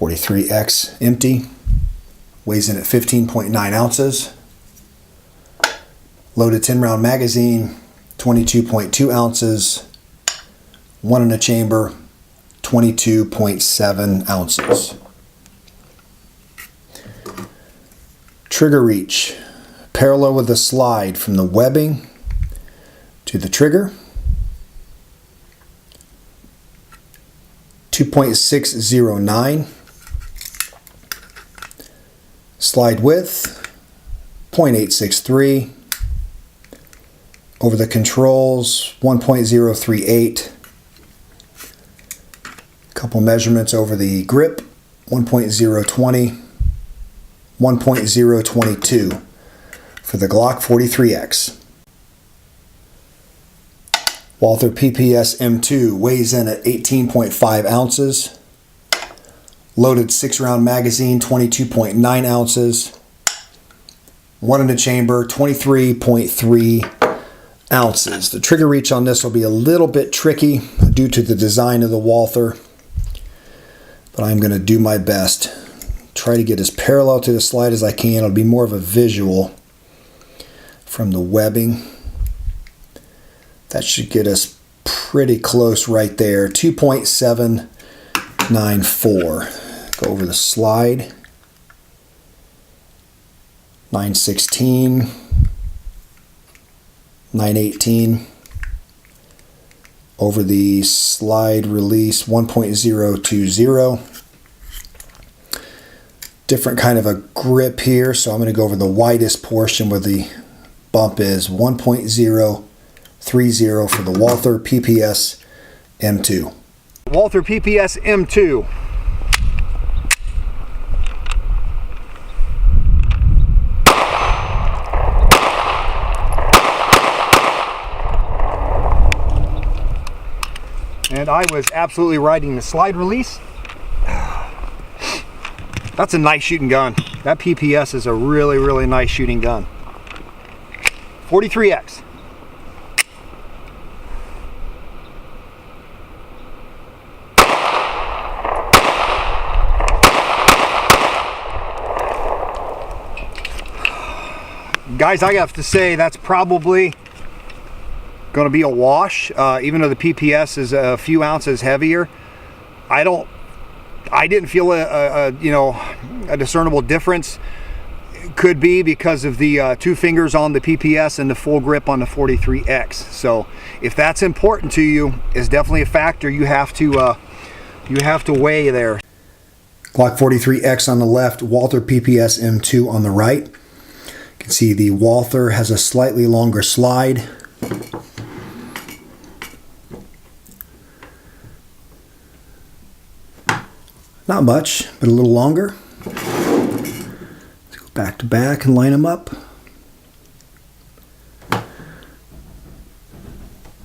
43x empty, weighs in at 15.9 ounces. Loaded 10 round magazine, 22.2 ounces. One in a chamber, 22.7 ounces. Trigger reach, parallel with the slide from the webbing to the trigger. 2.609. Slide width, 0.863. Over the controls, 1.038. Couple measurements over the grip, 1.020, 1.022 for the Glock 43x. Walther PPS M2 weighs in at 18.5 ounces. Loaded 6 round magazine, 22.9 ounces. One in a chamber, 23.3 ounces. The trigger reach on this will be a little bit tricky due to the design of the Walther, but I'm going to do my best. Try to get as parallel to the slide as I can. It'll be more of a visual from the webbing. That should get us pretty close right there. 2.794. Go over the slide. 916. 918. Over the slide release, 1.020. Different kind of a grip here, so I'm going to go over the widest portion where the bump is. 1.030 for the Walther PPS M2. Walther PPS M2. And I was absolutely riding the slide release. That's a nice shooting gun. That PPS is a really, really nice shooting gun. 43x. Guys, I have to say that's probably going to be a wash, even though the PPS is a few ounces heavier. I didn't feel a discernible difference. Could be because of the 2 fingers on the PPS and the full grip on the 43x. So if that's important to you, is definitely a factor you have to weigh there. Glock 43x on the left, Walther PPS M2 on the right. You can see the Walther has a slightly longer slide. Not much, but a little longer. Let's go back to back and line them up.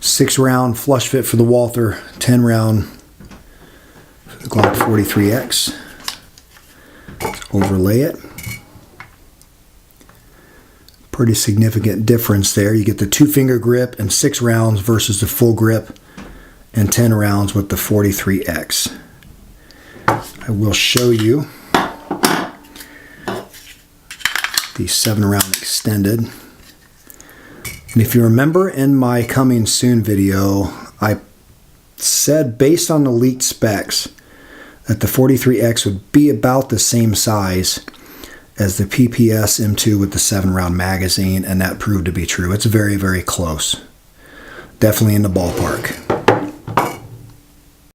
6 round flush fit for the Walther, 10 round for the Glock 43x. Let's overlay it. Pretty significant difference there. You get the 2 finger grip and 6 rounds versus the full grip and 10 rounds with the 43x. I will show you the 7 round extended. And if you remember in my coming soon video, I said based on the leaked specs that the 43x would be about the same size as the PPS M2 with the 7 round magazine, and that proved to be true. It's very, very close. Definitely in the ballpark.